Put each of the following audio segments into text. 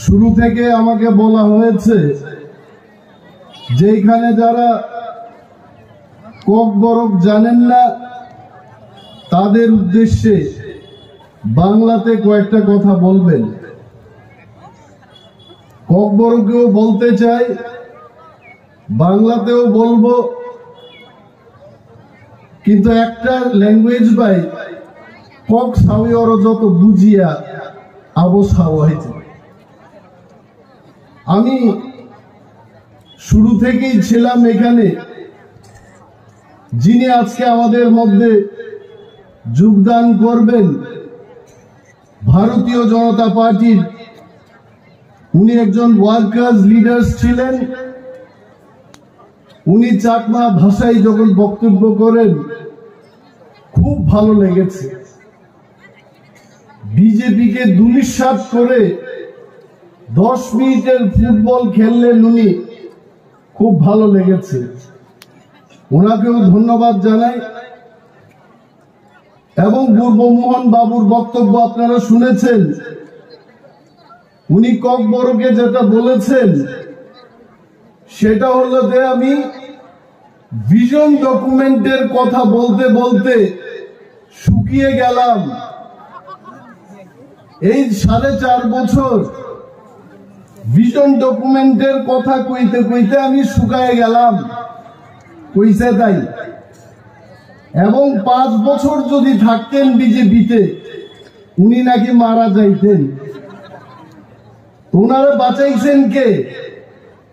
শুরু থেকে আমাকে বলা হয়েছে যে এখানে যারা ককবরক জানেন না তাদের উদ্দেশ্যে বাংলাতে কয়েকটা কথা বলবেন। ককবরকেও বলতে চাই, বাংলাতেও বলবো, কিন্তু একটা ল্যাঙ্গুয়েজ বাই কক সাউই অর যত বুঝিয়া আবো সাওয়াইতে। আমি শুরু থেকেই ছিলাম এখানে। যিনি আজকে আমাদের মধ্যে যোগদান করবেন ভারতীয় জনতা পার্টির, উনি একজন ওয়ার্কার্স লিডার্স ছিলেন। উনি চাকমা ভাষায় যখন বক্তব্য করেন খুব ভালো লেগেছে। বিজেপিকে দুলিশাত করে 10 মিনিটের ফুটবল খেললেন উনি, খুব ভালো লেগেছে। ওনাকেও ধন্যবাদ জানাই। এবং পূর্বমোহন বাবুর বক্তব্য আপনারা শুনেছেন। উনি ককবরকে যেটা বলেছেন সেটা হলো যে আমি ভিশন ডকুমেন্টের কথা বলতে বলতে শুকিয়ে গেলাম। এই 4.5 বছর ভিশন ডকুমেন্টের কথা কইতে কইতে আমি শুকায়ে গেলাম, কইছে তাই। এবং 5 বছর যদি থাকতেন বিজেপিতে উনি নাকি মারা যাইতেন। ওনারা বাঁচাইছেন কে?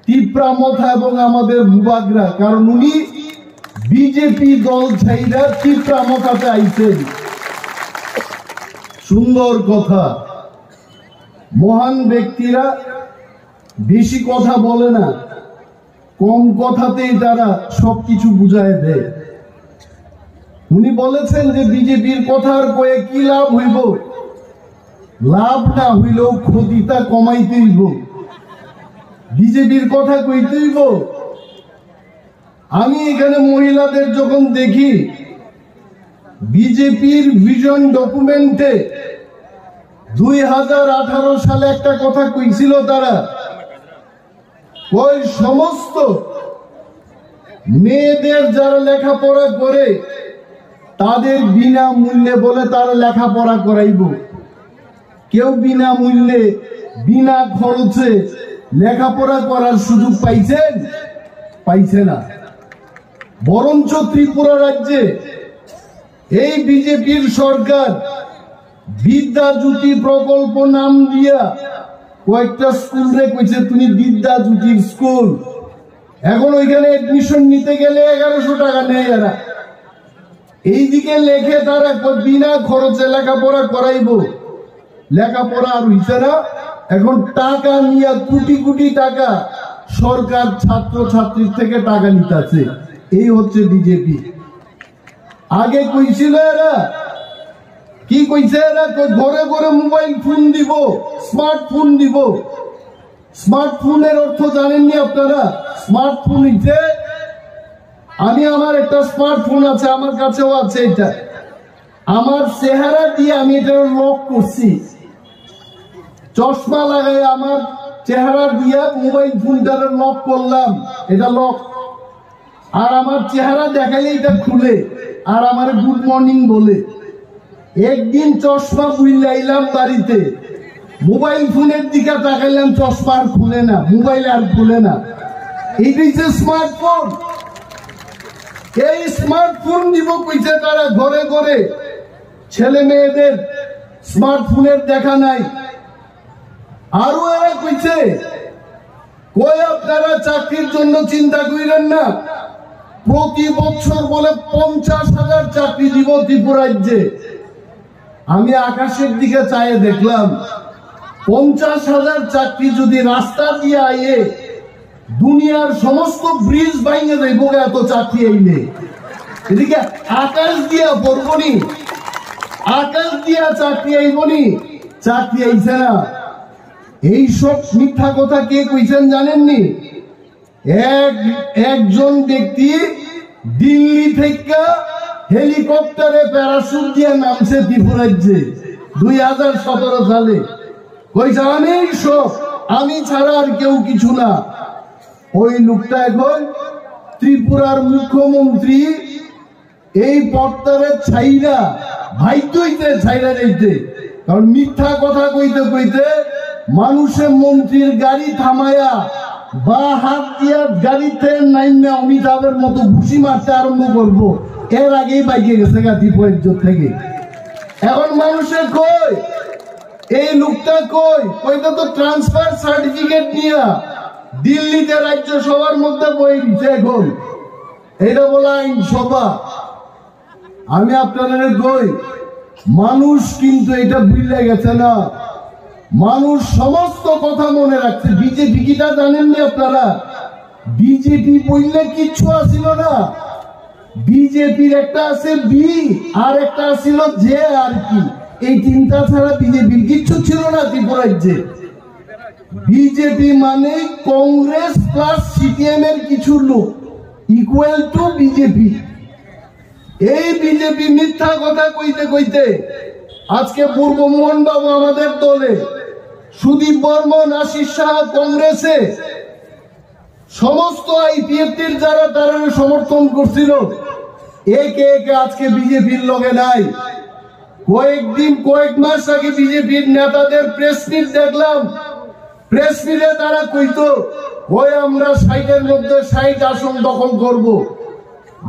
তিপ্রামথা এবং আমাদের বুবাগরা, কারণ উনি বিজেপি দল ছাইরা তিপ্রামথাতে আইছেন। সুন্দর কথা। মহান ব্যক্তিরা বেশি কথা বলে না, কম কথাতেই তারা সবকিছু বুঝায় দেয়। উনি বলেছেন যে বিজেপির কথার কয়ে কি লাভ হইব? লাভ না হইলেও ক্ষতিটা কমাইতে হইব। বিজেপির কথা কইতে হইব। আমি এখানে মহিলাদের যখন দেখি বিজেপির ভিশন ডকুমেন্টে 2018 সালে একটা কথা কইছিল তারা, ওই সমস্ত মেয়েদের যারা লেখাপড়া করে তাদের বিনামূল্যে বলে তারা লেখাপড়া করাইব। কেউ বিনামূল্যে বিনা খরচে লেখাপড়া করার সুযোগ পাইছেন? পাইছে না। বরঞ্চ ত্রিপুরা রাজ্যে এই বিজেপির সরকার বিদ্যা জ্যোতি প্রকল্প নাম দিয়া কয়েকটা স্কুল রে কইছে তুমি বিদ্যা জ্যোতির স্কুল। এখন ওইখানে এডমিশন নিতে গেলে 1100 টাকা নেয় এরা। এইদিকে লেখে তারা বিনা খরচে লেখাপড়া করাইব। লেখাপড়া আর হইছে না। এখন টাকা নিয়ে কোটি কোটি টাকা সরকার ছাত্র ছাত্রীর থেকে টাকা নিতেছে। এই হচ্ছে বিজেপি। আগে কইছিল এরা কি কইছে? এরা ঘরে ঘরে মোবাইল ফোন দিব, স্মার্টফোন দিব। স্মার্টফোনের অর্থ জানেননি আপনারা? স্মার্টফোন হইছে, আমি আমার একটা স্মার্টফোন আছে, আমার কাছেও আছে। এটা আমার চেহারা দিয়ে আমি এটা লক করছি। চশমা লাগাই আমার চেহারা দিয়ে মোবাইল ফোনটারে লক করলাম, এটা লক। আর আমার চেহারা দেখাইলে এটা খুলে, আর আমার গুড মর্নিং বলে। একদিন চশমা বুইলাইলাম বাড়িতে, মোবাইল ফোনের দিকে তাকাইলাম, চশমা আর খুলে না, মোবাইল আর খুলে না। এইটাই যে স্মার্টফোন। এই স্মার্টফোন দিব কইছে তারা ঘরে ঘরে। ছেলে মেয়েদের স্মার্টফোনের দেখা নাই। আরো এরা কইছে কই আপনারা চাকরির জন্য চিন্তা করেন না, প্রতি বছর বলে 50,000 চাকরি দিব ত্রিপুরা রাজ্যে। আমি আকাশের দিকে চাইয়ে দেখলাম 50,000 চাকরি যদি রাস্তা দিয়ে আইয়ে দুনিয়ার সমস্ত ব্রিজ ভাঙে যাইব এত চাকরি আইলে। এদিকে আকাশ দিয়া পড়বনি, আকাশ দিয়া চাকরি আইবনি, চাকরি আইছে না। এইসব মিথ্যা কথা কে কইছেন জানেননি? একজন ব্যক্তি দিল্লি থেকে হেলিকপ্টারে প্যারাশুট দিয়ে নামছে ত্রিপুরা রাজ্যে 2017 সালে। কইছে আমি সব আমি ছাড়া আর কেউ কিছু না। ওই লোকটা এখন ত্রিপুরার মুখ্যমন্ত্রী। এই পদটারে ছাইরা ভাইতে হইতে ছাইরা যাইতে, কারণ মিথ্যা কথা কইতে কইতে মানুষের মন্ত্রীর গাড়ি থামায়া বা হাত দিয়া গাড়িতে নাইমা অমিতাভের মতো ঘুষি মারতে আরম্ভ করবো, এর আগেই বাইকে গেছে গাতিপুরের থেকে। এখন মানুষের কই এই লোকটা কই কইটা তো ট্রান্সফার সার্টিফিকেট নিয়ে দিল্লিতে রাজ্যসভার মধ্যে বই দিচ্ছে। এখন এটা বলা আইনসভা। আমি আপনাদের কই মানুষ কিন্তু এটা ভুলে গেছে না, মানুষ সমস্ত কথা মনে রাখছে। বিজেপি কিটা জানেননি আপনারা? বিজেপি বললে কিচ্ছু আসিল না। বিজেপির একটা আছে বি আর একটা ছিল জে আর কি, এই তিনটা ছাড়া বিজেপির কিচ্ছু ছিল না ত্রিপুরা রাজ্যে। বিজেপি মানে কংগ্রেস প্লাস সিপিএম এর কিছু লোক ইকুয়াল টু বিজেপি। এই বিজেপি মিথ্যা কথা কইতে কইতে আজকে পূর্বমোহন বাবু আমাদের দলে, সুদীপ বর্মন, আশিস সাহা কংগ্রেসে, সমস্ত আইপিএফটির যারা তারা সমর্থন করছিল, একে একে আজকে বিজেপির লগে নাই। কয়েক মাস আগে বিজেপির নেতাদের প্রেস মিট দেখলাম। প্রেস মিটে তারা কইতো ওই আমরা 60-এর মধ্যে 60 আসন দখল করব।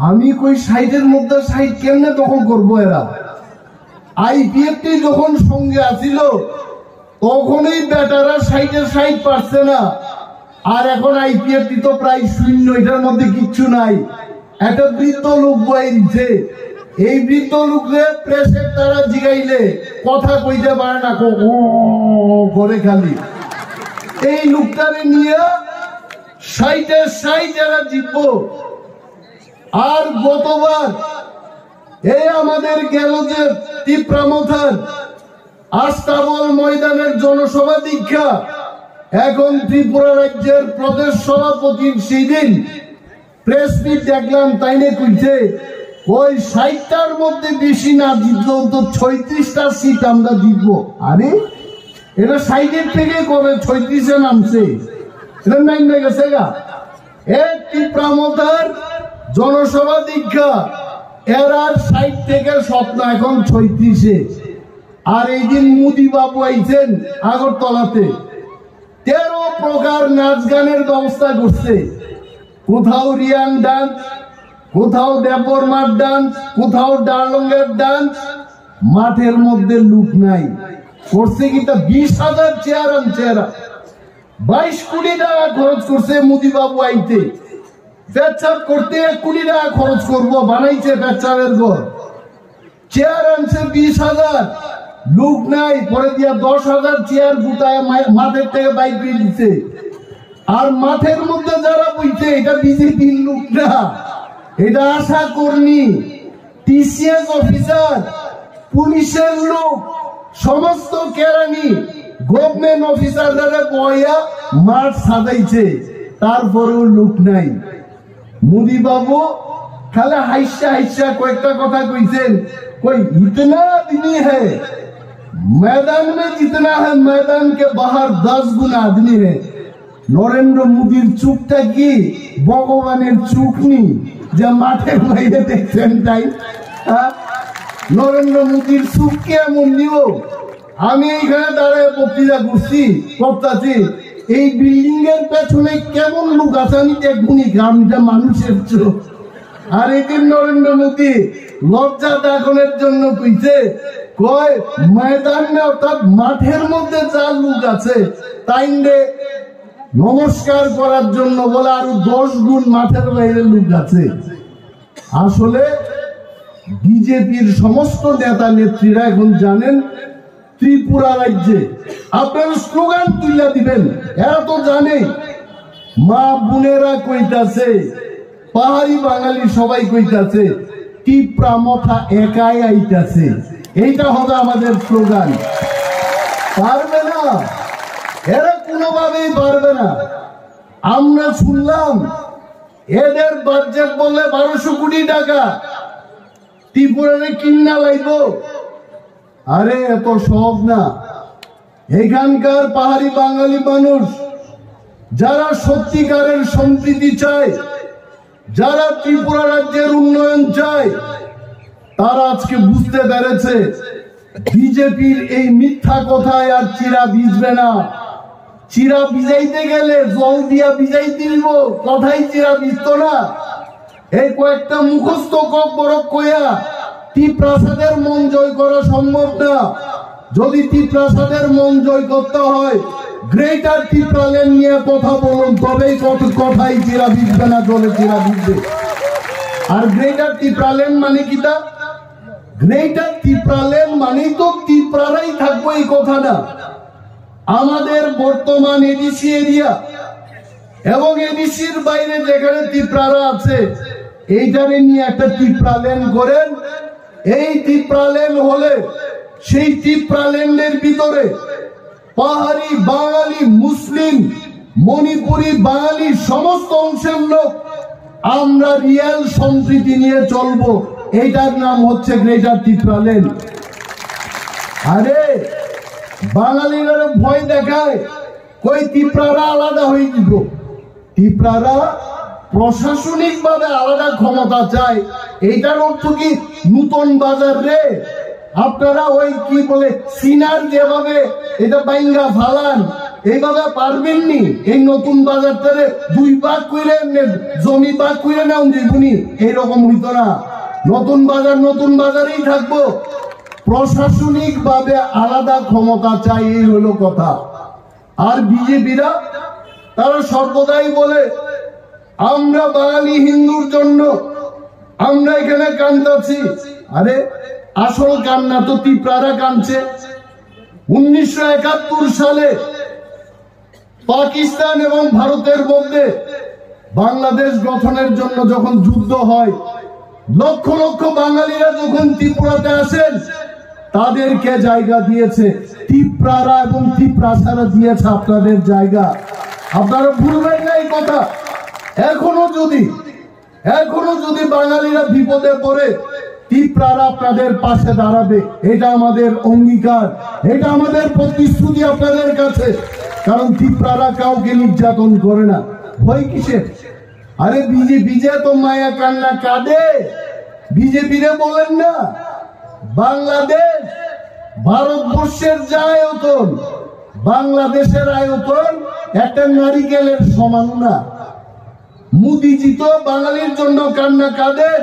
আমি কই 60-এর মধ্যে 60 কেমনে দখল করবো? এরা আইপিএফটি যখন সঙ্গে আসিল তখনই বেটারা 60-এর 60 পারছে না, আর এখন আইপিএফটি তো প্রায় শূন্য, এটার মধ্যে কিচ্ছু নাই। একটা বৃদ্ধ লোক বই দিচ্ছে, এই বৃদ্ধ লোকরে প্রেসের তারা জিগাইলে কথা কইতে পারে না, করে খালি। এই লোকটারে নিয়ে 60-এর 60 যারা জিতবো। আর গতবার এই আমাদের গেল যে তীব্রামথার আস্তাবল ময়দানের জনসভা দীক্ষা, এখন ত্রিপুরা রাজ্যের প্রদেশ সভাপতির সেদিন প্রেস মিট দেখলাম, তাইনে কইছে ওই 60টার মধ্যে বেশি না জিতলেও তো 36টা সিট আমরা জিতবো। আরে এটা 60-এর থেকে কবে 36-এ নামছে? এটা নাইন গেছে গা। এই তীব্রামথার জনসভা দীক্ষা এর আর 60 থেকে স্বপ্ন এখন 36-এ। আর এই দিন মোদি বাবু আইছেন আগরতলাতে, 13 প্রকার নাচ গানের ব্যবস্থা করছে। কোথাও রিয়াং ডান্স, কোথাও দেববর্মার ডান্স, কোথাও ডার্লংয়ের ডান্স। মাঠের মধ্যে লুক নাই। করছে কিটা 20,000 চেয়ার আনছে এরা। 22 কোটি টাকা খরচ করছে মোদি বাবু আইতে। পেচ্ছাপ করতে 1 কোটি টাকা খরচ করবো, বানাইছে পেচ্ছাপের ঘর। চেয়ার আনছে 20,000, লোক নাই। পরে দিয়া 10,000 চেয়ার গুটায় মাঠের থেকে বাইক দিয়ে দিচ্ছে। আর মাঠের মধ্যে যারা বইছে এটা বিজেপির লোক না, এটা আশা কর্মী, টিসিএস অফিসার, পুলিশের লোক, সমস্ত কেরানি গভর্নমেন্ট অফিসাররা বইয়া মাঠ সাজাইছে, তারপরেও লোক নাই। মোদি বাবু খালি হাইসা হাইসা কয়েকটা কথা কইছেন, कोई इतना आदमी है मैदान में, जितना है मैदान के बाहर 10 गुना आदमी है। নরেন্দ্র মোদীর চুকটা কি ভগবানের চুক নি যে মাঠের বাইরে দেখছেন তাই? নরেন্দ্র মোদীর চুক কেমন নিব? আমি এইখানে দাঁড়ায় বক্তৃতা করছি, এই বিল্ডিং এর পেছনে কেমন লোক আছে আমি দেখবনি, কারণ এটা মানুষের চোখ। আর এদিন নরেন্দ্র মোদী লজ্জা দাখনের জন্য কইছে, কয় ময়দানে অর্থাৎ মাঠের মধ্যে যা লোক আছে তাই নমস্কার করার জন্য বলে আরো 10 গুণ মাঠের বাইরে লোক আছে। আসলে বিজেপির সমস্ত নেতা নেত্রীরা এখন জানেন ত্রিপুরা রাজ্যে আপনারা স্লোগান তুলে দিবেন, এরা তো জানে। মা বোনেরা কইতাছে, পাহাড়ি বাঙালি সবাই কইতাছে তীব্রামথা একাই আইতাছে। এইটা হবে আমাদের স্লোগান। পারবে না, এরা কোনোভাবেই পারবে না। আমরা শুনলাম এদের বাজেট বলে 1200 কোটি টাকা ত্রিপুরারে কিনা লাইব। আরে এত সহজ না। এখানকার পাহাড়ি বাঙালি মানুষ যারা সত্যিকারের সম্প্রীতি চায়, যারা ত্রিপুরা রাজ্যের উন্নয়ন চায়, তারা আজকে বুঝতে পেরেছে বিজেপির এই মিথ্যা কথায় আর চিরা ভিজবে না। চিরা ভিজাইতে গেলে জল দিয়া ভিজাইতে দিব, কথাই চিরা ভিজত না। এই কয়েকটা মুখস্থ কক বরক কইয়া ত্রিপ্রাসাদের মন জয় করা সম্ভব না। যদি ত্রিপ্রাসাদের মন জয় করতে হয়, গ্রেটার ত্রিপ্রালেন নিয়ে কথা বলুন, তবেই কথাই চিরা ভিজবে না, জলে চিরা ভিজবে। আর গ্রেটার ত্রিপ্রালেন মানে কিটা? গ্রেটার ত্রিপ্রালেন মানে তো ত্রিপুরারাই থাকবো এই কথা না। আমাদের বর্তমান এডিসি এরিয়া এবং এডিসির বাইরে যেখানে ত্রিপুরারা আছে, এইটারে নিয়ে একটা ত্রিপ্রালেন করেন। এই ত্রিপ্রালেন হলে সেই ত্রিপ্রালেন্ডের ভিতরে পাহাড়ি বাঙালি, মুসলিম, মণিপুরি বাঙালি সমস্ত অংশের লোক আমরা রিয়েল সম্প্রীতি নিয়ে চলবো। এইটার নাম হচ্ছে গ্রেটার ত্রিপ্রালেন। আরে বাঙালিরা ভয় দেখায়, কই ত্রিপুরারা আলাদা হয়ে দিব। ত্রিপুরারা প্রশাসনিক ভাবে আলাদা ক্ষমতা চায়। এইটার অর্থ কি নতুন বাজার রে? আপনারা ওই কি বলে সিনার যেভাবে এটা বাইঙ্গা ফালান, এইভাবে পারবেননি। এই নতুন বাজারটারে দুই ভাগ করে জমি ভাগ করে নাও জীবনী, এইরকম হইতো না। নতুন বাজার নতুন বাজারেই থাকবো, প্রশাসনিক ভাবে আলাদা ক্ষমতা চাই, এই হলো কথা। আর বিজেপিরা তারা সর্বদাই বলে আমরা বাঙালি হিন্দুর জন্য আমরা এখানে কান্দাছি। আরে আসল কান্না তো ত্রিপুরারা কাঁদছে। 1971 সালে পাকিস্তান এবং ভারতের মধ্যে বাংলাদেশ গঠনের জন্য যখন যুদ্ধ হয়, লক্ষ লক্ষ বাঙালিরা যখন ত্রিপুরাতে আসেন, তাদেরকে জায়গা দিয়েছে ত্রিপুরারা এবং ত্রিপ্রাসারা দিয়েছে আপনাদের জায়গা। আপনারা ভুলবেন না এই কথা। এখনো যদি বাঙালিরা বিপদে পড়ে, ত্রিপুরারা আপনাদের পাশে দাঁড়াবে। এটা আমাদের অঙ্গীকার, এটা আমাদের প্রতিশ্রুতি আপনাদের কাছে। কারণ ত্রিপুরারা কাউকে নির্যাতন করে না। ভয় কিসের? আরে বিজেপি যে তো মায়া কান্না কাঁদে, বিজেপিরে বলেন না বাংলাদেশ ভারতবর্ষের যে আয়তন, বাংলাদেশের আয়তন একটা নারিকেলের সমান না। মোদিজি তো বাঙালির জন্য কান্না কাঁদেন।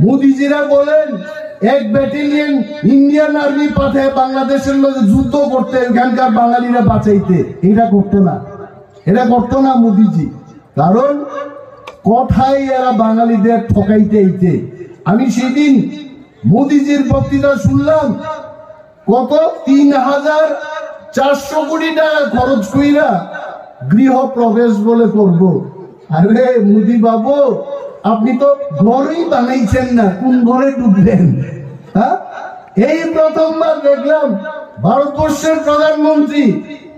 মোদিজিরা বলেন 1 ব্যাটালিয়ন ইন্ডিয়ান আর্মি পাঠায় বাংলাদেশের লোকে যুদ্ধ করতে, এখানকার বাঙালিরা বাঁচাইতে। এটা করতো না মোদিজি। কারণ কথাই এরা বাঙালিদের ঠকাইতে। আমি সেদিন মোদিজির বক্তৃতা শুনলাম, কত 3,400 কোটি টাকা খরচ কইরা গৃহ প্রবেশ বলে করব। আরে মোদি বাবু, আপনি তো ঘরেই বানাইছেন না, কোন ঘরে ঢুকলেন? হ্যাঁ, এই প্রথমবার দেখলাম ভারতবর্ষের প্রধানমন্ত্রী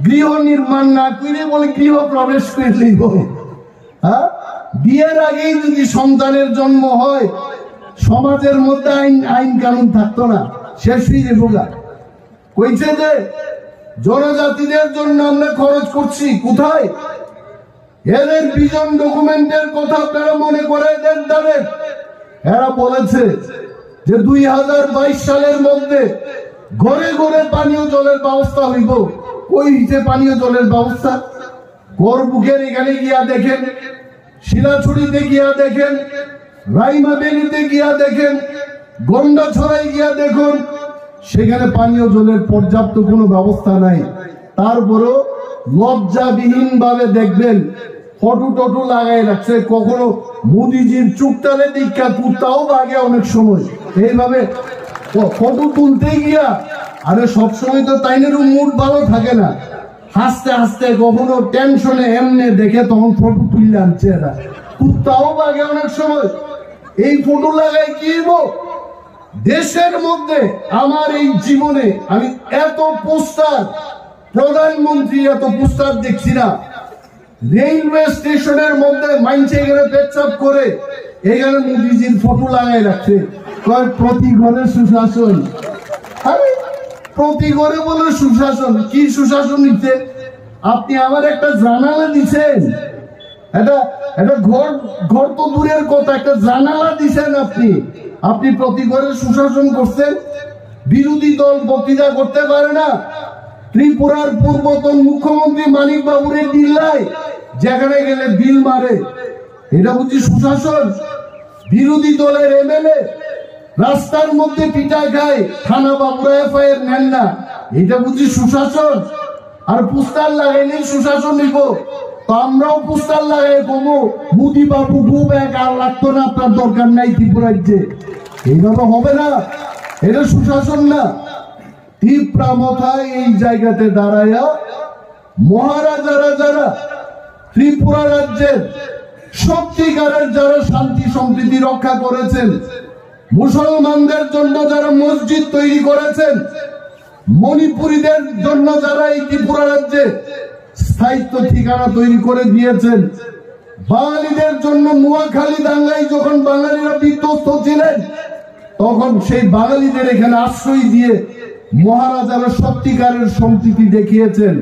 গৃহ নির্মাণ না করে বলে গৃহ প্রবেশ করে লইব। হ্যাঁ, বিয়ের আগেই যদি সন্তানের জন্ম হয়, সমাজের মধ্যে আইন কানুন থাকতো না, শেষ হয়ে যাবো। কইছে যে জনজাতিদের জন্য আমরা খরচ করছি, কোথায়? এদের ভিশন ডকুমেন্টের কথা আপনারা মনে করে দেন তাদের। এরা বলেছে যে 2022 সালের মধ্যে ঘরে ঘরে পানীয় জলের ব্যবস্থা হইব। কই হইছে পানীয় জলের ব্যবস্থা? গড়বুকের এখানে গিয়া দেখেন, শিলাছড়িতে গিয়া দেখেন, রাইমাবেলিতে গিয়া দেখেন, গন্ডাছড়ায় গিয়া দেখুন, সেখানে পানীয় জলের পর্যাপ্ত কোনো ব্যবস্থা নাই। তারপরও লজ্জাবিহীন ভাবে দেখবেন ফটো টটো লাগাই রাখছে। কখনো মোদিজির চুপটারে দীক্ষা কুত্তাও বাগে অনেক সময় এইভাবে ফটো তুলতে গিয়া। আরে সবসময় তো তাইনেরও মুড ভালো থাকে না, হাসতে হাসতে কখনো টেনশনে এমনি দেখে তখন ফটো তুলে আনছে এরা। কুত্তাও বাগে অনেক সময়। এই ফটো লাগাই কি দেশের মধ্যে আমার এই জীবনে আমি এত পোস্টার, প্রধানমন্ত্রী এত পোস্টার দেখছি না। রেলওয়ে স্টেশনের মধ্যে মাইনছে এখানে পেচ্ছাপ করে এখানে মোদিজির ফটো লাগাই রাখছে, প্রতি ঘরে সুশাসন। আরে প্রতি ঘরে বলে সুশাসন। কি সুশাসন নিতে? আপনি আমার একটা জানালা দিচ্ছেন, এটা ঘর তো দূরের কথা, একটা জানালা দিচ্ছেন আপনি প্রতি ঘরে সুশাসন করছেন। বিরোধী দল বক্তৃতা করতে পারে না। ত্রিপুরার পূর্বতন মুখ্যমন্ত্রী মানিক বাবুরে দিল্লায় যেখানে গেলে বিল মারে, এটা বুঝি সুশাসন? বিরোধী দলের এমএলএ রাস্তার মধ্যে পিটা খায়, থানা বাবুরা এফআইআর নেন না, এটা বুঝি সুশাসন? আর পোস্টার লাগাইলেই সুশাসন নিব? তো আমরাও পোস্টার লাগাই কমো মোদি বাবু খুব এক, আর লাগতো না, আপনার দরকার নাই ত্রিপুরাজ্যে। এইভাবে হবে না, এটা সুশাসন না। ত্রিপুরা মাথায় এই জায়গাতে দাঁড়ায়া মহারাজারা যারা ত্রিপুরা রাজ্যের সত্যিকারের যারা শান্তি সম্প্রীতি রক্ষা করেছেন, মুসলমানদের জন্য যারা মসজিদ তৈরি করেছেন, মণিপুরীদের জন্য যারা এই ত্রিপুরা রাজ্যে স্থায়িত্ব ঠিকানা তৈরি করে দিয়েছেন, বাঙালিদের জন্য নোয়াখালী দাঙ্গায় যখন বাঙালিরা বিধ্বস্ত ছিলেন, তখন সেই বাঙালিদের এখানে আশ্রয় দিয়ে মহারাজারা সত্যিকারের সম্প্রীতি দেখিয়েছেন।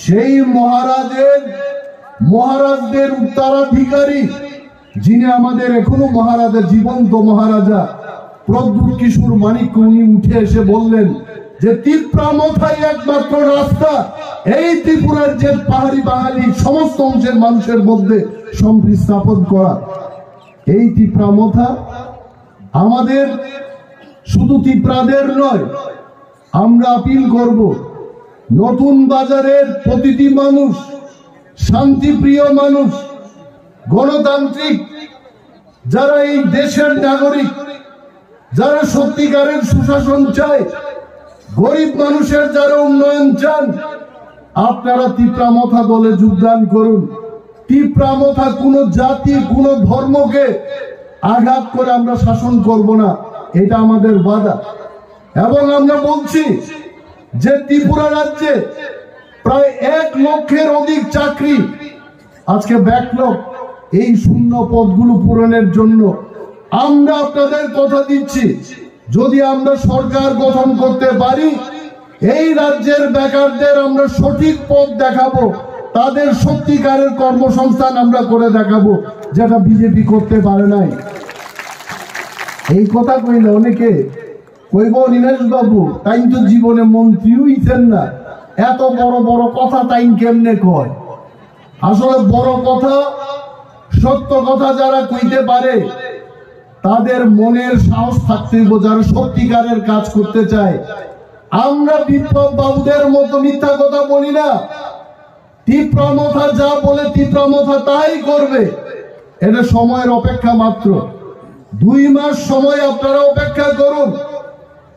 সেই মহারাজদের উত্তরাধিকারী যিনি আমাদের এখনো মহারাজা, জীবন্ত মহারাজা প্রদ্যুৎ কিশোর মানিক্য, উনি উঠে এসে বললেন যে ত্রিপুরা মাথায় একমাত্র রাস্তা এই ত্রিপুরার যে পাহাড়ি বাঙালি সমস্ত অংশের মানুষের মধ্যে সম্প্রীতি স্থাপন করা। এই ত্রিপুরা মাথা আমাদের শুধু ত্রিপুরাদের নয়, আমরা আপিল করব নতুন বাজারের প্রতিটি মানুষ, শান্তিপ্রিয় মানুষ, গণতান্ত্রিক যারা এই দেশের নাগরিক, যারা সত্যিকারের সুশাসন চায়, গরিব মানুষের যারা উন্নয়ন চান, আপনারা ত্রিপুরা মাথা দলে যোগদান করুন। ত্রিপুরা মাথা কোন জাতি কোন ধর্মকে আঘাত করে আমরা শাসন করব না, এটা আমাদের ওয়াদা। এবং আমরা বলছি যে ত্রিপুরা রাজ্যে প্রায় 1 লক্ষের অধিক চাকরি আজকে ব্যাকলগ, এই শূন্য পদগুলো পূরণের জন্য আমরা আপনাদের কথা দিচ্ছি, যদি আমরা সরকার গঠন করতে পারি, এই রাজ্যের বেকারদের আমরা সঠিক পথ দেখাবো, তাদের সত্যিকারের কর্মসংস্থান আমরা করে দেখাবো, যেটা বিজেপি করতে পারে নাই। এই কথা কইলে অনেকে কইব নীলেশ বাবু তাই তো জীবনে মন্ত্রী হইছেন না, এত বড় বড় কথা তাই কেমনে কয়? আসলে বড় কথা, সত্য কথা যারা কইতে পারে তাদের মনের সাহস থাকতে হবে, যারা সত্যিকারের কাজ করতে চায়। আমরা বিপ্লব বাবুদের মতো মিথ্যা কথা বলি না। ত্রিপুরা মাথা যা বলে ত্রিপুরা মাথা তাই করবে, এটা সময়ের অপেক্ষা মাত্র। 2 মাস সময় আপনারা অপেক্ষা করুন।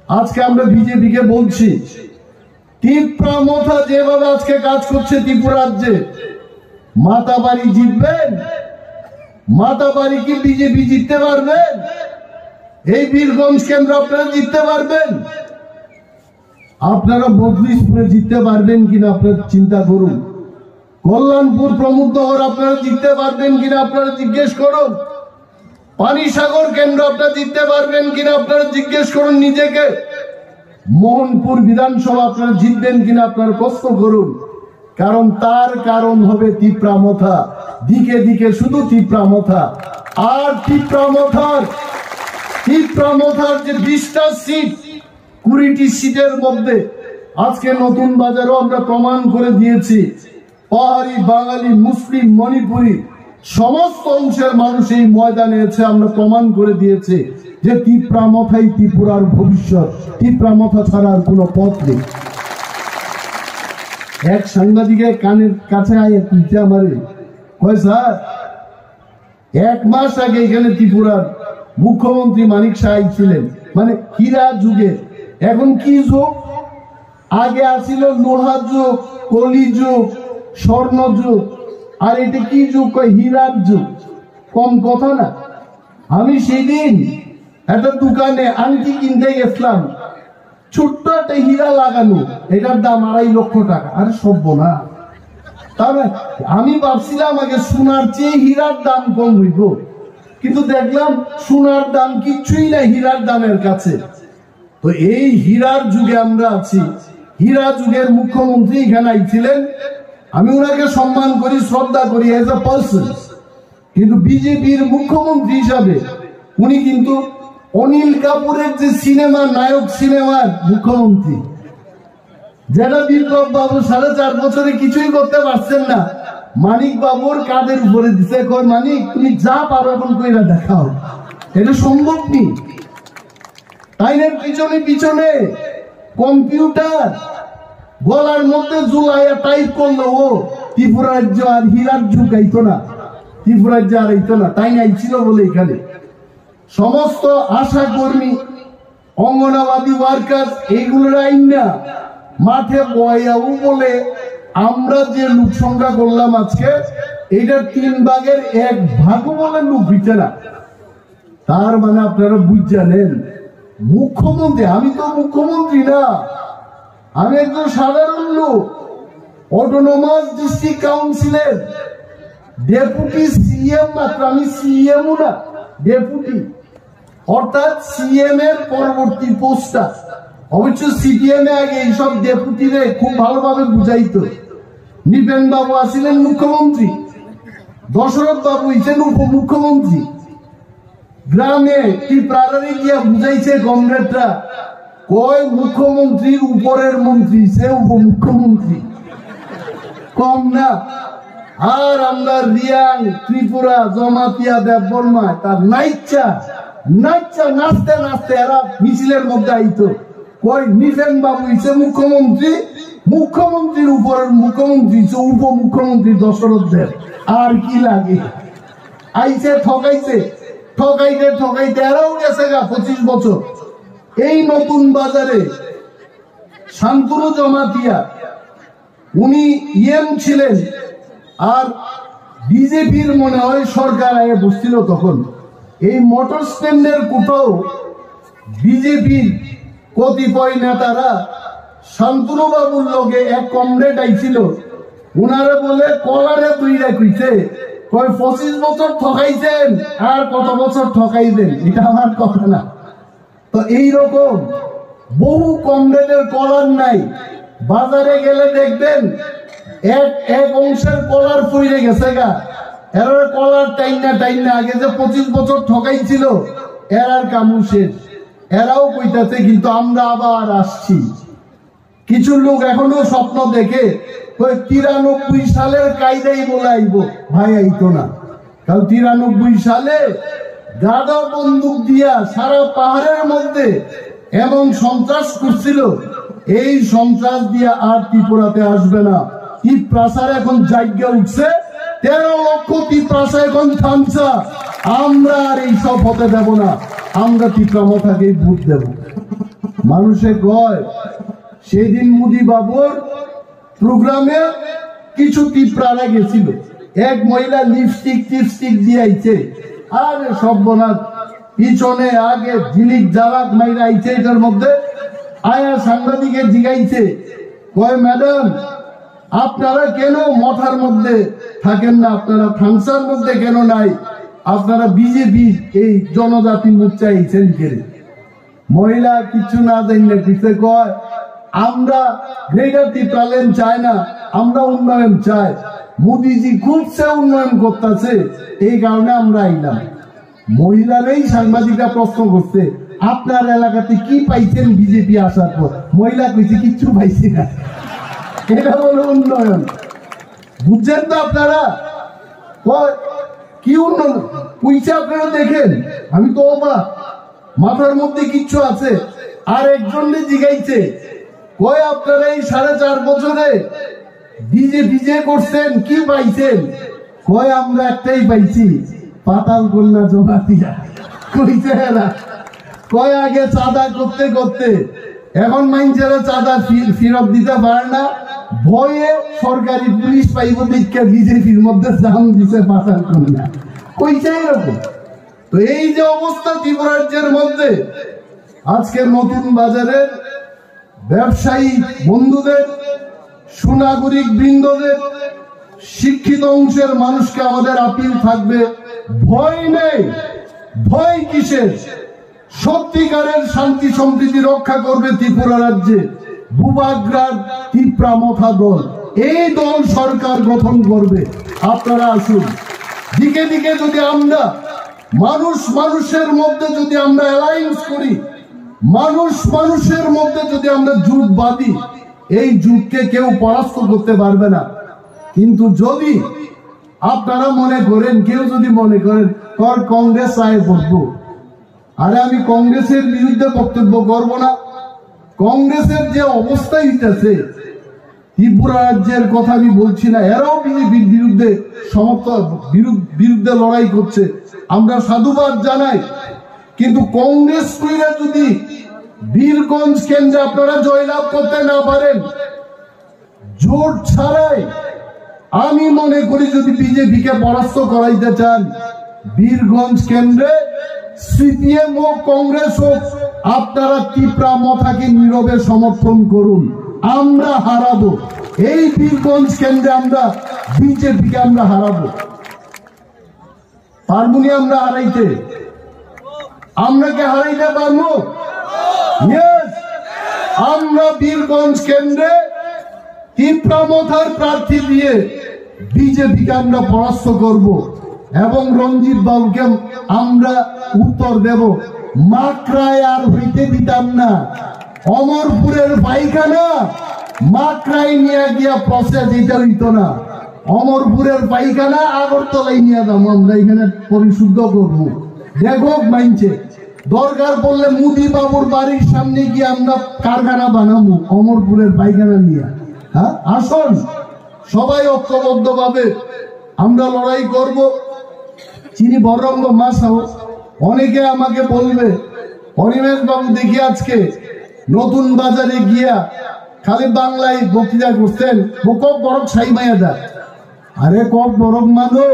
আজকে আমরা বিজেপিকে বলছি, ত্রিপুরা মাথা যেভাবে আজকে কাজ করছে ত্রিপুরা রাজ্যে, মাতাবাড়ি জিতবেন? মাতাবাড়ি কি বিজেপি জিততে পারবেন? এই বীরগঞ্জ কেন্দ্র আপনারা জিততে পারবেন? আপনারা বদলিশপুরে জিততে পারবেন কিনা আপনারা চিন্তা করুন। কল্যাণপুর প্রমুখনগর আপনারা জিততে পারবেন কিনা আপনারা জিজ্ঞেস করুন। পানিসাগর কেন্দ্র আপনারা জিততে পারবেন কিনা আপনারা জিজ্ঞেস করুন নিজেকে। মোহনপুর বিধানসভা আপনারা জিতবেন কিনা আপনারা প্রশ্ন করুন। তার কারণ হবে ত্রিপুরা মাথা, দিকে দিকে শুধু ত্রিপুরা মাথা। আর ত্রিপুরা মাথার যে 20টা সিট, 20টি সিটের মধ্যে আজকে নতুন বাজারও আমরা প্রমাণ করে দিয়েছি, পাহাড়ি, বাঙালি, মুসলিম, মণিপুরি সমস্ত অংশের মানুষ এই ময়দানে এসে আমরা প্রমাণ করে দিয়েছে যে ত্রিপুরা মাথাই ত্রিপুরার ভবিষ্যৎ। ত্রিপুরা মাথা ছাড়া আর কোনো পথ নেই। এক সাংবাদিকের কানের কাছে আয় তুলতে আমারে কয়, স্যার 1 মাস আগে এখানে ত্রিপুরার মুখ্যমন্ত্রী মানিক সাহাই ছিলেন, মানে হীরা যুগে। এখন কি যুগ? আগে আসিল লোহা যুগ, কলি যুগ, স্বর্ণ যুগ, আর এটা কি যুগ? কয় হীরার যুগ। কম কথা না। আমি সেদিন একটা দোকানে আংটি কিনতে গেছিলাম, ছোট্ট একটা হীরা লাগানো, এটার দাম 2.5 লক্ষ টাকা। আরে সভ্য না। তাহলে আমি ভাবছিলাম আগে সোনার চেয়ে হীরার দাম কম হইব, কিন্তু দেখলাম সোনার দাম কিচ্ছুই না হীরার দামের কাছে। তো এই হীরার যুগে আমরা আছি। হীরা যুগের মুখ্যমন্ত্রী এখানে আইছিলেন, আমি ওনাকে সম্মান করি, শ্রদ্ধা করি এজ এ পার্সন, কিন্তু বিজেপির মুখ্যমন্ত্রী হিসাবে উনি কিন্তু অনিল কাপুরের যে সিনেমা নায়ক সিনেমার মুখ্যমন্ত্রী, যেটা বিপ্লব বাবু 4.5 বছরে কিছুই করতে পারছেন না, মানিক বাবুর কাঁধের উপরে দিছে, কয় মানিক তুমি যা পারো এখন কইরা দেখাও। এটা সম্ভব নেই। আইনের পিছনে পিছনে কম্পিউটার গলার মধ্যে জুলাইয়া টাইপ করলো, ও ত্রিপুরা রাজ্য আর হীরার যুগ আইতো না, ত্রিপুরা রাজ্য আর আইতো না, তাই আইছিল বলে এখানে সমস্ত আশা কর্মী, অঙ্গনাবাদী ওয়ার্কার এইগুলোর আইন না মাঠে বয়াবু বলে আমরা যে লোক সংখ্যা করলাম আজকে, এটার 3 ভাগের 1 ভাগ বলে লোক হইতে না। তার মানে আপনারা বুঝছেন মুখ্যমন্ত্রী, আমি তো মুখ্যমন্ত্রী না, আমি একজন সাধারণ লোক, অটোনমাস ডিস্ট্রিক্ট কাউন্সিলের ডেপুটি সিএম মাত্র, আমি সিএমও না, ডেপুটি, অর্থাৎ সিএম এর পরবর্তী পোস্টটা। অবশ্য সিপিএম এ আগে এইসব ডেপুটিরে খুব ভালোভাবে বুঝাইতো। নিপেন বাবু আসিলেন মুখ্যমন্ত্রী, দশরথ বাবু হইছেন উপমুখ্যমন্ত্রী। গ্রামে কি প্রাণারে গিয়া বুঝাইছে কমরেডরা, কয় মুখ্যমন্ত্রীর উপরের মন্ত্রী সে উপমুখ্যমন্ত্রী, কম না। আর আমরা রিয়াং, ত্রিপুরা, জমাতিয়া, দেববর্মা তার নাইচ্ছা নাচতে নাচতে এরা মিছিলের মধ্যে আইতো, কয় নিপেন বাবু হইছে মুখ্যমন্ত্রী, মুখ্যমন্ত্রীর উপরের মুখ্যমন্ত্রী উপমুখ্যমন্ত্রী দশরথ দেব, আর কি লাগে। আইছে ঠকাইছে, ঠকাইতে ঠকাইতে এরাও গেছে গা 25 বছর। এই নতুন বাজারে শান্তনু জমাতিয়া উনি ইএম ছিলেন, আর বিজেপির মনে হয় সরকার আগে বসছিল তখন। এই মোটর স্ট্যান্ডের কোথাও বিজেপির কতিপয় নেতারা শান্তনু বাবুর লগে এক কমরেড আইছিল, উনারে বলে কলারে তুইরা কইছে, কয় 25 বছর ঠকাইছেন আর কত বছর ঠকাইবেন, এটা আমার কথা না। তো এইরকম বহু কমরেডের কলার নাই, বাজারে গেলে দেখবেন এক অংশের কলার ফুইরে গেছে গা, এর কলার টাইনা আগে যে 25 বছর ঠকাইছিল এরার কামু শেষ, এরাও কইতাছে কিন্তু আমরা আবার আসছি। কিছু লোক এখনো স্বপ্ন দেখে 93 সালের কায়দাই বলে আইব, ভাই আইতো না। কারণ 93 সালে গাদা বন্দুক দিয়া সারা পাহাড়ের মধ্যে এমন সন্ত্রাস করছিল, এই সন্ত্রাস দিয়া আর ত্রিপুরাতে আসবে না। ত্রিপ্রাসার এখন জায়গা উঠছে, 13 লক্ষ ত্রিপ্রাসা এখন থামছা, আমরা আর এইসব হতে দেব না, আমরা ত্রিপুরা মাথাকেই ভোট দেব। মানুষে কয় সেদিন মোদি বাবুর প্রোগ্রামে কিছু ত্রিপুরারা গেছিল, এক মহিলা লিপস্টিক দিয়ে আইছে, আর সর্বনাশ, পিছনে আগে ঝিলিক জ্বালাক মাইরা আইছে। এটার মধ্যে আয়া সাংবাদিকে জিগাইছে, কয় ম্যাডাম আপনারা কেন মঠার মধ্যে থাকেন না, আপনারা থামসার মধ্যে কেন নাই, আপনারা বিজেপি এই জনজাতি মোর্চা আইছেন কেন? মহিলা কিছু না জানলে পিছে কয় আমরা গ্রেটার ত্রিপুরাল্যান্ড চাই না, আমরা উন্নয়ন চাই, মোদিজি খুবসে উন্নয়ন করতেছে, এই কারণে আমরা আইলাম। মহিলারাই সাংবাদিকরা প্রশ্ন করছে আপনার এলাকাতে কি পাইছেন বিজেপি আসার পর? মহিলা কইছে কিচ্ছু পাইছি না। এটা হলো উন্নয়ন, বুঝছেন তো আপনারা? কি উন্নয়ন পয়সা আপনারা দেখেন, আমি তো অবাক, মাথার মধ্যে কিচ্ছু আছে। আর একজন জিগাইছে, কয় আপনারা এই 4.5 বছরে বিজেপি যে করছেন কি পাইছেন? কয় আমরা একটাই পাইছি, পাতাল কন্যা জমাতিয়া। কইছে এরা, কয় আগে চাঁদা করতে করতে এখন মানুষেরা চাঁদা ফেরত দিতে পারে না, ভয়ে সরকারি পুলিশ পাইব দীক্ষা বিজেপির মধ্যে জাম দিছে পাতাল কন্যা। কইছে এরকম। তো এই যে অবস্থা ত্রিপুরা রাজ্যের মধ্যে, আজকে নতুন বাজারের ব্যবসায়ী বন্ধুদের, সুনাগরিক বৃন্দদের, শিক্ষিত অংশের মানুষকে আমাদের আপিল থাকবে, ভয় নেই, ভয় কিসের? সত্যিকারের শান্তি সম্প্রীতি রক্ষা করবে ত্রিপুরা রাজ্যে বুবাগ্রার তীব্রামথা দল। এই দল সরকার গঠন করবে। আপনারা আসুন, দিকে দিকে যদি আমরা মানুষের মধ্যে যদি আমরা অ্যালায়েন্স করি, মানুষের মধ্যে যদি আমরা জোট বাঁধি, এই জোটকে কেউ পরাস্ত করতে পারবে না। কিন্তু যদি আপনারা মনে করেন, কেউ যদি মনে করেন কংগ্রেস আয়ে পড়বো, আরে আমি কংগ্রেসের বিরুদ্ধে বক্তব্য করব না। কংগ্রেসের যে অবস্থা হইতেছে, ত্রিপুরা রাজ্যের কথা আমি বলছি না, এরাও বিজেপির বিরুদ্ধে বিরুদ্ধে লড়াই করছে, আমরা সাধুবাদ জানাই। কিন্তু কংগ্রেস কইরা যদি বীরগঞ্জ কেন্দ্রে আপনারা জয়লাভ করতে না পারেন, জোট ছাড়াই, আমি মনে করি যদি বিজেপিকে পরাস্ত করাইতে চান, বীরগঞ্জ কেন্দ্রে সিপিএম হোক কংগ্রেস হোক, আপনারা তীব্রামথাকে নীরবে সমর্থন করুন। আমরা হারাবো এই বীরগঞ্জ কেন্দ্রে, আমরা বিজেপিকে আমরা হারাবো। পারবুনি আমরা হারাইতে? আমরা কি হারাইতে পারবো? আমরা বীরগঞ্জ কেন্দ্রে তীব্রামথার প্রার্থী দিয়ে বিজেপিকে আমরা পরাস্ত করব এবং রঞ্জিত বাবুকে আমরা উত্তর দেব। মাকড়ায় আর হইতে দিতাম না। অমরপুরের পায়খানা মাকড়ায় নিয়ে গিয়া প্রসেস এটা হইত না। অমরপুরের পায়খানা আগরতলায় নিয়ে দাম, আমরা এখানে পরিশুদ্ধ করবো। দেখো মাইনছে, দরকার পড়লে মুদি বাবুর বাড়ির সামনে গিয়ে আমরা কারখানা বানাবো অমরপুরের পায়খানা নিয়ে। হ্যাঁ, আসুন সবাই ঐক্যবদ্ধ ভাবে আমরা লড়াই করব। চিনি বরঙ্গ মাসাও অনেকে আমাকে বলবে, অনিমেষ বাবু দেখি আজকে নতুন বাজারে গিয়া খালি বাংলায় বক্তৃতা করছেন, কক বরফ ছাই মাইয়া দা। আরে কক বরফ মানো,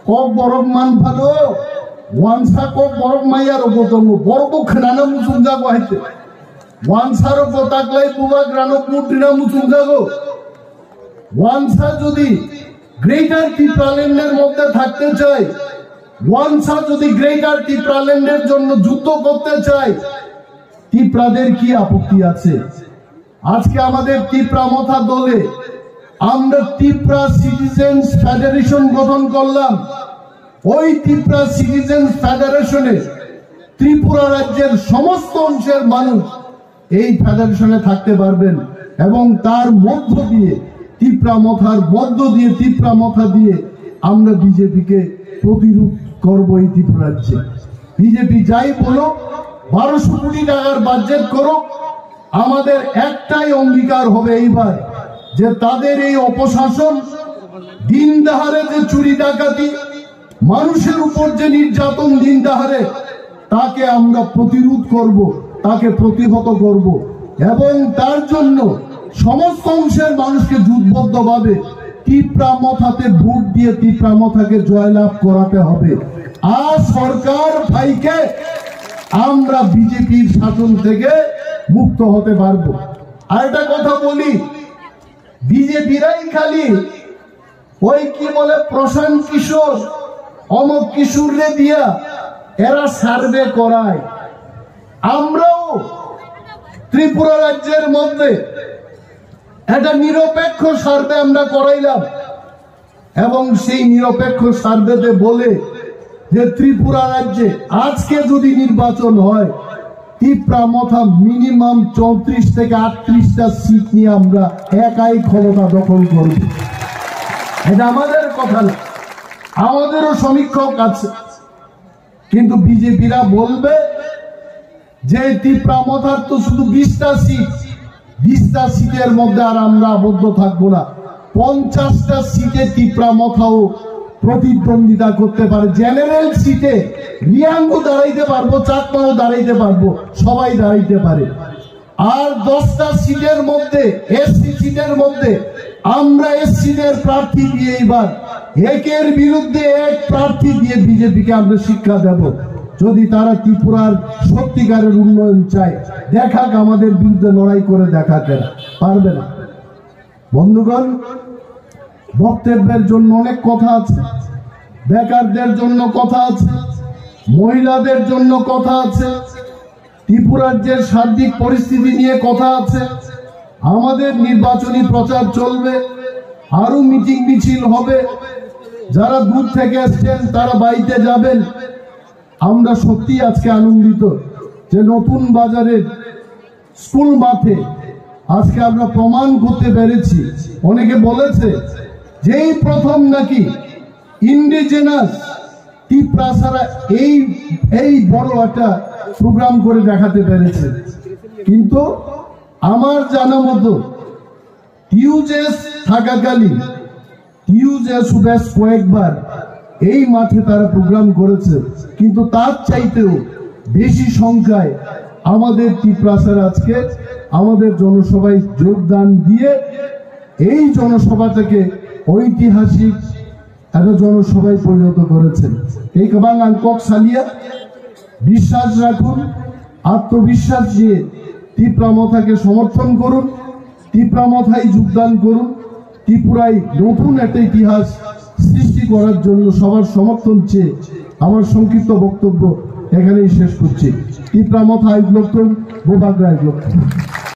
কক বরফ মান ভালো, ওয়ানসা কক বরফ মাইয়ার উপতঙ্গ বরফ খানা মুসুম যাবো হাইতে ওয়ানসার পতাকলাই বুবা গ্রানক মুটিনা মুসুম যাবো। ওয়ানসা যদি গ্রেটার ত্রিপুরাল্যান্ডের মধ্যে থাকতে চায়, ওয়ানসা যদি গ্রেটার ত্রিপুরাল্যান্ডের জন্য যুদ্ধ করতে চায়, ত্রিপুরাদের কি আপত্তি আছে? আজকে আমাদের তীব্রামথা দলে আমরা ত্রিপুরা সিটিজেন্স ফেডারেশন গঠন করলাম। ওই ত্রিপুরা সিটিজেন্স ফেডারেশনে ত্রিপুরা রাজ্যের সমস্ত অংশের মানুষ এই ফেডারেশনে থাকতে পারবেন এবং তার মধ্য দিয়ে তীব্রামথা দিয়ে আমরা বিজেপিকে প্রতিরোধ করব এই ত্রিপুরা রাজ্যে। বিজেপি যাই বলো, 1200 কোটি টাকার বাজেট করো, আমাদের একটাই অঙ্গীকার হবে এইবার, যে তাদের এই অপশাসন, দিন দাহারে যে চুরি ডাকাতি, মানুষের উপর যে নির্যাতন দিন দাহারে, তাকে আমরা প্রতিরোধ করব, তাকে প্রতিহত করব এবং তার জন্য সমস্ত অংশের মানুষকে জোটবদ্ধভাবে তীব্রামথাতে ভোট দিয়ে তীব্রামথাকে জয়লাভ করাতে হবে। আর সরকার ভাইকে আমরা বিজেপির শাসন থেকে মুক্ত হতে পারবো। আর একটা কথা বলি, বিজেপিরাই খালি ওই কি বলে প্রশান্ত কিশোর অমক কিশোরে দিয়া এরা সার্ভে করায়। আমরাও ত্রিপুরা রাজ্যের মধ্যে একটা নিরপেক্ষ সার্ভে আমরা করাইলাম এবং সেই নিরপেক্ষ সার্ভেতে বলে যে ত্রিপুরা রাজ্যে আজকে যদি নির্বাচন হয়, তীব্রামথা মিনিমাম 34 থেকে 38টা সিট নিয়ে আমরা একাই ক্ষমতা দখল করব। এটা আমাদের কথা না, আমাদেরও সমীক্ষক আছে। কিন্তু বিজেপিরা বলবে যে তীব্রামথার তো শুধু 20টা সিটের মধ্যে আর আমরা আবদ্ধ থাকবো না, 50টা সিটে তীব্রামথাও প্রতিদ্বন্দ্বিতা করতে পারে। জেনারেল সিটে রিয়াঙ্গু দাঁড়াইতে পারবো, চাকমাও দাঁড়াইতে পারবো, সবাই দাঁড়াইতে পারে। আর 10টা সিটের মধ্যে, এসসি সিটের মধ্যে আমরা এসসিদের প্রার্থী দিয়ে এবার একের বিরুদ্ধে এক প্রার্থী দিয়ে বিজেপিকে আমরা শিক্ষা দেব। যদি তারা ত্রিপুরার সত্যিকারের উন্নয়ন চায়, দেখাক, আমাদের বিরুদ্ধে লড়াই করে দেখাতে পারবে না। বন্ধুগণ, বক্তব্যের জন্য অনেক কথা আছে, বেকারদের জন্য কথা আছে, মহিলাদের জন্য কথা আছে, ত্রিপুরার যে সার্বিক পরিস্থিতি নিয়ে কথা আছে, আমাদের নির্বাচনী প্রচার চলবে, আরো মিটিং মিছিল হবে, যারা দূর থেকে এসছেন তারা বাড়িতে যাবেন। আমরা সত্যি আজকে আনন্দিত যে নতুন বাজারের স্কুল মাঠে আজকে আমরা প্রমাণ করতে পেরেছি। অনেকে বলেছে যেই প্রথম নাকি ইন্ডিজেনাস ত্রিপ্রাসারা এই বড় একটা প্রোগ্রাম করে দেখাতে পেরেছে। কিন্তু আমার জানা মতো টিউজেস থাকাকালীন টিউজেস বেশ কয়েকবার এই মাঠে তারা প্রোগ্রাম করেছে, কিন্তু তার চাইতেও বেশি সংখ্যায় আমাদের ত্রিপ্রাসার আজকে আমাদের জনসভায় যোগদান দিয়ে এই জনসভাটাকে ঐতিহাসিক একটা জনসভায় পরিণত করেছেন। এই কাবাঙ্গান কক সালিয়া বিশ্বাস রাখুন, আত্মবিশ্বাস নিয়ে ত্রিপ্রামথাকে সমর্থন করুন, ত্রিপ্রামথায় যোগদান করুন। ত্রিপুরায় নতুন একটা ইতিহাস সৃষ্টি করার জন্য সবার সমর্থন চেয়ে আমার সংক্ষিপ্ত বক্তব্য এখানেই শেষ করছি। ত্রিপ্রামথা আইগ্লক্তম, বোবাগ্রা আইগ্লক্তম।